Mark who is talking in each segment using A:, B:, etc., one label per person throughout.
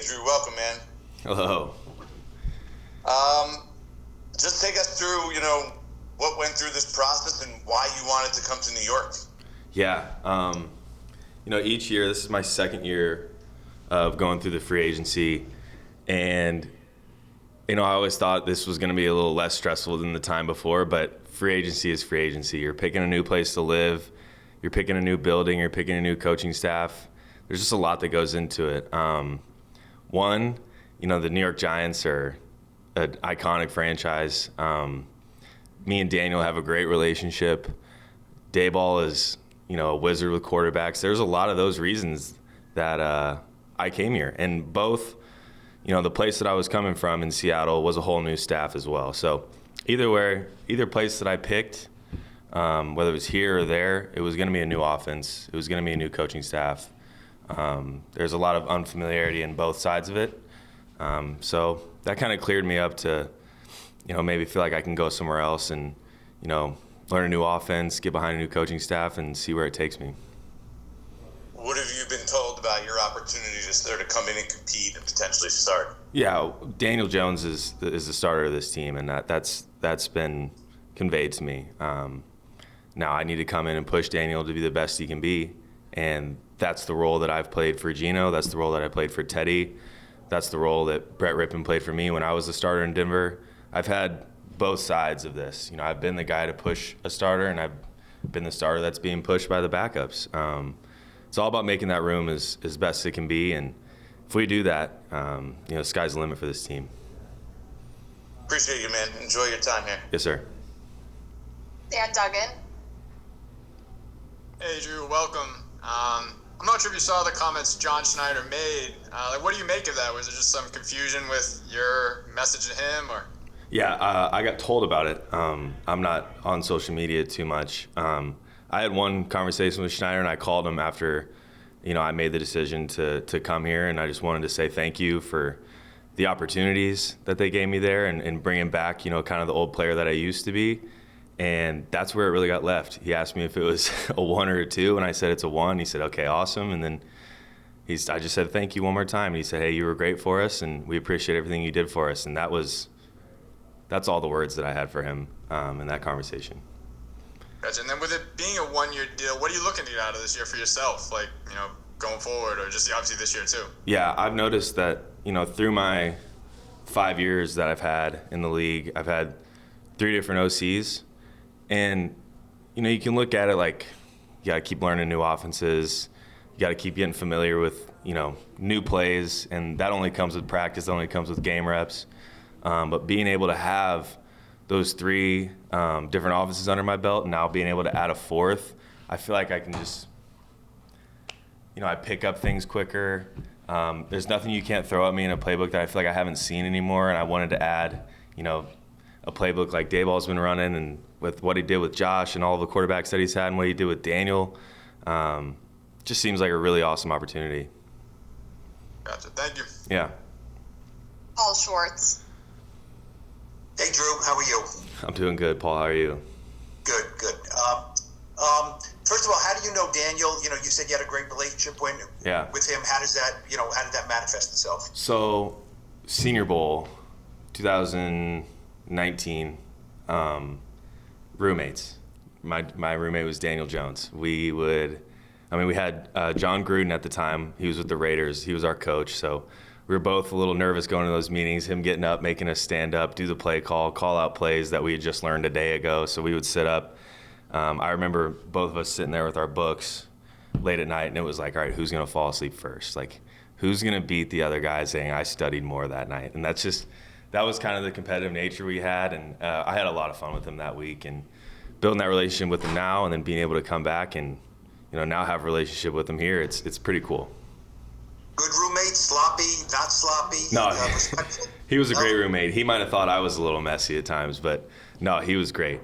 A: Drew, welcome, man.
B: Hello.
A: Just take us through, what went through this process and why you wanted to come to New York.
B: Yeah. Each year, this is my second year of going through the free agency, and I always thought this was going to be a little less stressful than the time before, but free agency is free agency. You're picking a new place to live, you're picking a new building, you're picking a new coaching staff. There's just a lot that goes into it. One, the New York Giants are an iconic franchise. Me and Daniel have a great relationship. Daboll is, a wizard with quarterbacks. There's a lot of those reasons that I came here. And both, the place that I was coming from in Seattle was a whole new staff as well. So either place that I picked, whether it was here or there, it was going to be a new offense. It was going to be a new coaching staff. There's a lot of unfamiliarity in both sides of it. So that kind of cleared me up to, maybe feel like I can go somewhere else and, learn a new offense, get behind a new coaching staff, and see where it takes me.
A: What have you been told about your opportunity to come in and compete and potentially start?
B: Yeah, Daniel Jones is the starter of this team, and that's been conveyed to me. Now I need to come in and push Daniel to be the best he can be, and that's the role that I've played for Geno. That's the role that I played for Teddy. That's the role that Brett Rypien played for me when I was the starter in Denver. I've had both sides of this. I've been the guy to push a starter, and I've been the starter that's being pushed by the backups. It's all about making that room as best it can be, and if we do that, sky's the limit for this team.
A: Appreciate you, man. Enjoy your time here.
B: Yes, sir.
C: Dan Duggan.
D: Hey, Drew, welcome. I'm not sure if you saw the comments John Schneider made. What do you make of that? Was it just some confusion with your message to him, or?
B: Yeah, I got told about it. I'm not on social media too much. I had one conversation with Schneider, and I called him after, I made the decision to come here, and I just wanted to say thank you for the opportunities that they gave me there and bringing back, kind of the old player that I used to be. And that's where it really got left. He asked me if it was a 1 or a 2, and I said it's a 1. He said, okay, awesome. And then I just said thank you one more time. And he said, hey, you were great for us, and we appreciate everything you did for us. And that's all the words that I had for him in that conversation.
D: Gotcha. And then with it being a 1-year deal, what are you looking to get out of this year for yourself, going forward, or just obviously this year too?
B: Yeah, I've noticed that, through my 5 years that I've had in the league, I've had 3 different OCs. And, you can look at it like you got to keep learning new offenses. You got to keep getting familiar with, new plays. And that only comes with practice. That only comes with game reps. But being able to have those 3 different offenses under my belt and now being able to add a 4th, I feel like I can just, I pick up things quicker. There's nothing you can't throw at me in a playbook that I feel like I haven't seen anymore. And I wanted to add, a playbook like Daboll's been running, and with what he did with Josh and all the quarterbacks that he's had and what he did with Daniel, just seems like a really awesome opportunity.
D: Gotcha. Thank you.
B: Yeah.
C: Paul Schwartz.
E: Hey, Drew. How are you?
B: I'm doing good, Paul. How are you?
E: Good. First of all, how do you know Daniel? You said you had a great relationship with him. How did that manifest itself?
B: So, Senior Bowl, 2019, roommates. My roommate was Daniel Jones. We had John Gruden at the time. He was with the Raiders. He was our coach. So we were both a little nervous going to those meetings, him getting up, making us stand up, do the play call out plays that we had just learned a day ago. So we would sit up. I remember both of us sitting there with our books late at night, and it was like, all right, who's going to fall asleep first? Like, who's going to beat the other guy saying I studied more that night? And that was kind of the competitive nature we had. And I had a lot of fun with him that week, and building that relationship with him now, and then being able to come back and, now have a relationship with him here, it's pretty cool.
E: Good roommate, sloppy, not sloppy?
B: No, he was a great roommate. He might have thought I was a little messy at times, but no, he was great.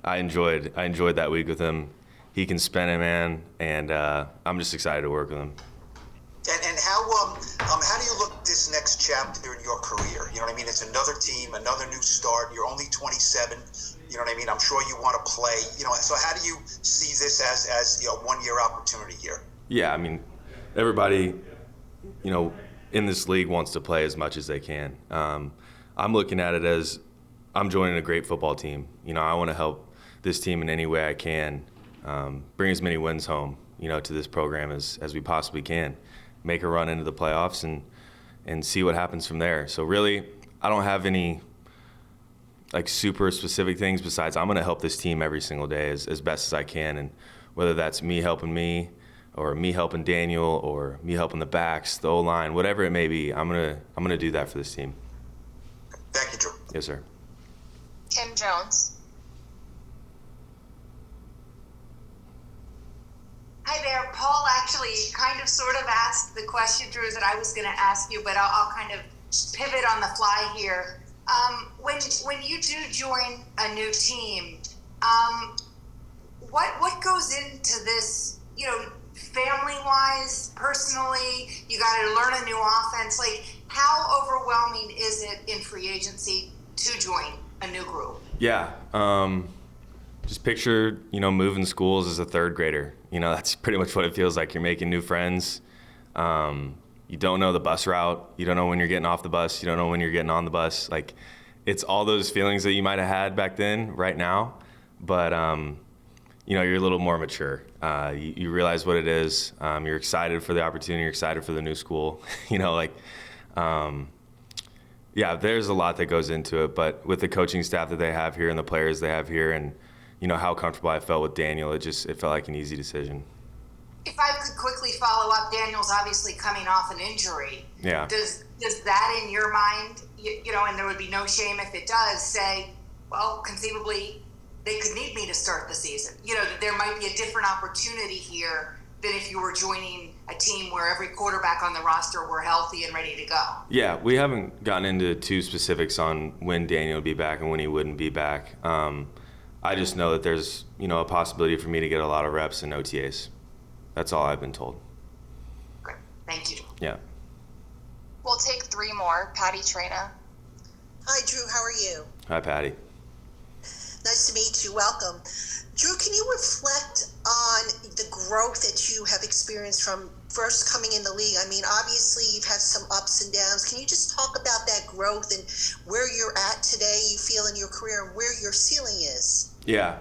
B: I enjoyed that week with him. He can spin it, man, and I'm just excited to work with him.
E: And how do you look at this next chapter in your career? You know what I mean? It's another team, another new start. You're only 27. You know what I mean? I'm sure you want to play. So how do you see this as a 1-year opportunity here?
B: Yeah, I mean, everybody, in this league wants to play as much as they can. I'm looking at it as I'm joining a great football team. You know, I want to help this team in any way I can, bring as many wins home, you know, to this program as we possibly can, make a run into the playoffs and see what happens from there. So really, I don't have any like super specific things besides I'm going to help this team every single day as best as I can. And whether that's me helping me or me helping Daniel or me helping the backs, the O-line, whatever it may be, I'm gonna do that for this team.
E: Thank you, Drew.
B: Yes, sir.
C: Kim Jones.
F: Hi there. Paul actually kind of sort of asked the question, Drew, that I was going to ask you, but I'll kind of pivot on the fly here. When you do join a new team, what goes into this, you know, family-wise, personally? You got to learn a new offense. Like, how overwhelming is it in free agency to join a new group?
B: Yeah. Just picture, you know, moving schools as a third grader. You know, that's pretty much what it feels like. You're making new friends. You don't know the bus route. You don't know when you're getting off the bus. You don't know when you're getting on the bus. Like, it's all those feelings that you might have had back then, right now. But, you know, you're a little more mature. You realize what it is. You're excited for the opportunity. You're excited for the new school. You know, like, yeah, there's a lot that goes into it. But with the coaching staff that they have here and the players they have here and, you know, how comfortable I felt with Daniel, it felt like an easy decision.
F: If I could quickly follow up, Daniel's obviously coming off an injury.
B: Yeah.
F: Does that, in your mind, you know, and there would be no shame if it does, say, well, conceivably, they could need me to start the season. You know, there might be a different opportunity here than if you were joining a team where every quarterback on the roster were healthy and ready to go.
B: Yeah, we haven't gotten into too specifics on when Daniel would be back and when he wouldn't be back. I just know that there's, you know, a possibility for me to get a lot of reps in OTAs. That's all I've been told.
F: Great. Thank you.
B: Yeah.
C: We'll take 3 more. Patty Traina.
G: Hi, Drew. How are you?
B: Hi, Patty.
G: Nice to meet you. Welcome. Drew, can you reflect on the growth that you have experienced from first coming in the league? I mean, obviously, you've had some ups and downs. Can you just talk about that growth and where you're at today, you feel in your career, and where your ceiling is?
B: Yeah.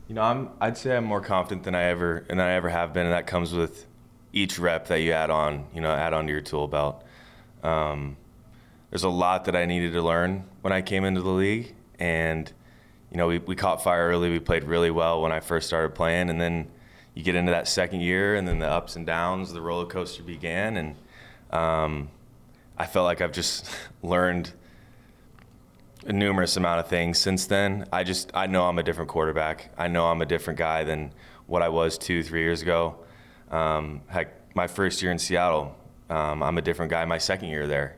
B: You know, I'd say I'm more confident than I ever have been, and that comes with each rep that you add onto your tool belt. There's a lot that I needed to learn when I came into the league, and you know, we caught fire early. We played really well when I first started playing, and then you get into that second year, and then the ups and downs, the roller coaster began, and I felt like I've just learned a numerous amount of things since then. I know I'm a different quarterback. I know I'm a different guy than what I was 2-3 years ago. Heck, my first year in Seattle, I'm a different guy. My second year there,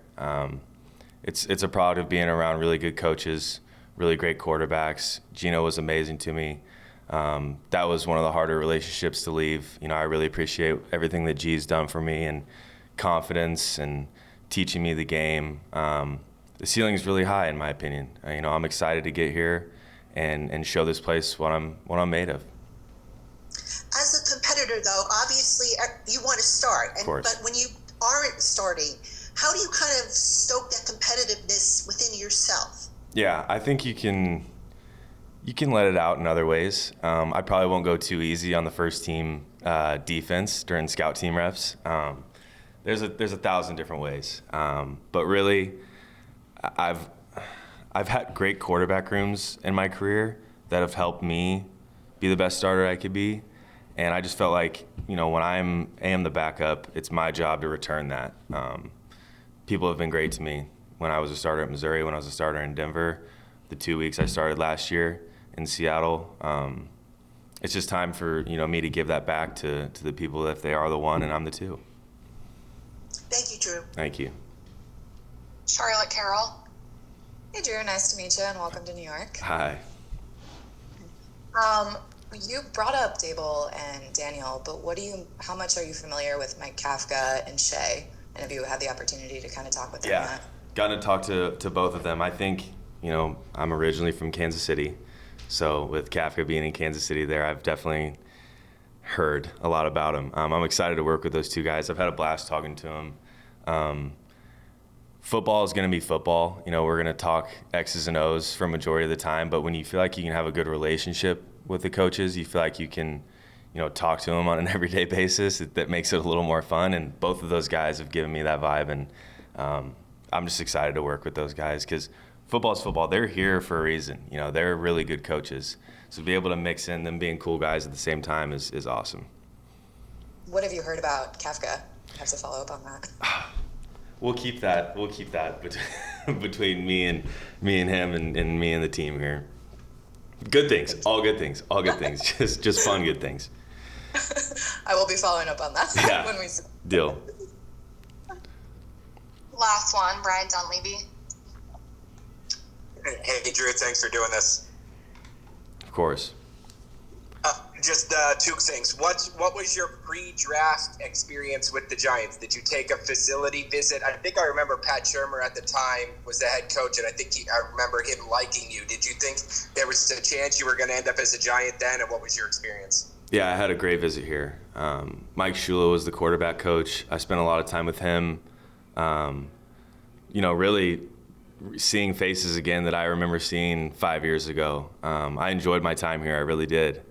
B: it's a product of being around really good coaches, really great quarterbacks. Gino was amazing to me. That was one of the harder relationships to leave. You know, I really appreciate everything that G's done for me and confidence and teaching me the game. The ceiling is really high, in my opinion. You know, I'm excited to get here and show this place what I'm made of.
G: As a competitor, though, obviously you want to start, but when you aren't starting, how do you kind of stoke that competitiveness within yourself? Yeah,
B: I think you can let it out in other ways. I probably won't go too easy on the first team defense during scout team reps. There's 1,000 different ways, but really, I've had great quarterback rooms in my career that have helped me be the best starter I could be, and I just felt like, you know, when I am the backup, it's my job to return that. People have been great to me. When I was a starter at Missouri, when I was a starter in Denver, the 2 weeks I started last year in Seattle, it's just time for, you know, me to give that back to the people if they are the one and I'm the two.
G: Thank you, Drew.
B: Thank you.
C: Charlotte Carroll.
H: Hey, Drew. Nice to meet you, and welcome to New York.
B: Hi.
H: You brought up Dable and Daniel, but how much are you familiar with Mike Kafka and Shea? And have you had the opportunity to kind of talk with them yet?
B: Gotten to talk to both of them. I think, you know, I'm originally from Kansas City, so with Kafka being in Kansas City there, I've definitely heard a lot about him. I'm excited to work with those two guys. I've had a blast talking to them. Football is going to be football. You know, we're going to talk X's and O's for a majority of the time, but when you feel like you can have a good relationship with the coaches, you feel like you can, you know, talk to them on an everyday basis. That makes it a little more fun, and both of those guys have given me that vibe, and I'm just excited to work with those guys because football is football. They're here for a reason. You know, they're really good coaches. So to be able to mix in them being cool guys at the same time is awesome.
H: What have you heard about Kafka? I have to follow up on that.
B: We'll keep that between me and him and me and the team here. Good things, all good things, all good things. Just fun, good things.
H: I will be following up on that when we
B: deal.
C: Last one, Brian Dunleavy.
I: Hey, Drew, thanks for doing this.
B: Of course.
I: Just two things. What was your pre-draft experience with the Giants? Did you take a facility visit? I think I remember Pat Shermer at the time was the head coach, and I remember him liking you. Did you think there was a chance you were going to end up as a Giant then, and what was your experience?
B: Yeah, I had a great visit here. Mike Shula was the quarterback coach. I spent a lot of time with him. You know, really seeing faces again that I remember seeing 5 years ago. I enjoyed my time here. I really did.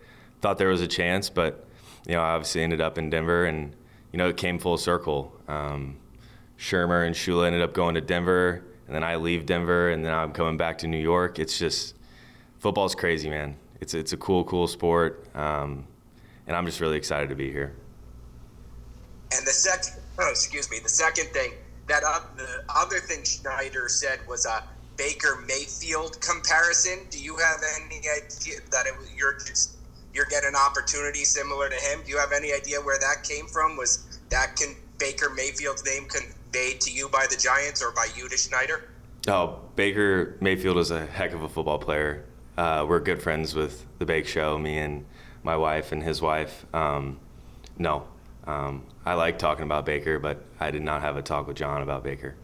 B: Thought there was a chance, but, you know, I obviously ended up in Denver, and, you know, it came full circle. Shermer and Shula ended up going to Denver, and then I leave Denver, and then I'm coming back to New York. It's just, football's crazy, man. It's a cool sport, and I'm just really excited to be here.
I: And the second thing, that the other thing Schneider said was a Baker Mayfield comparison. Do you have any idea that you're getting an opportunity similar to him? Do you have any idea where that came from? Was that Baker Mayfield's name conveyed to you by the Giants or by you to Schneider?
B: Oh, Baker Mayfield is a heck of a football player. We're good friends with the Bake Show, me and my wife and his wife. No. I like talking about Baker, but I did not have a talk with John about Baker.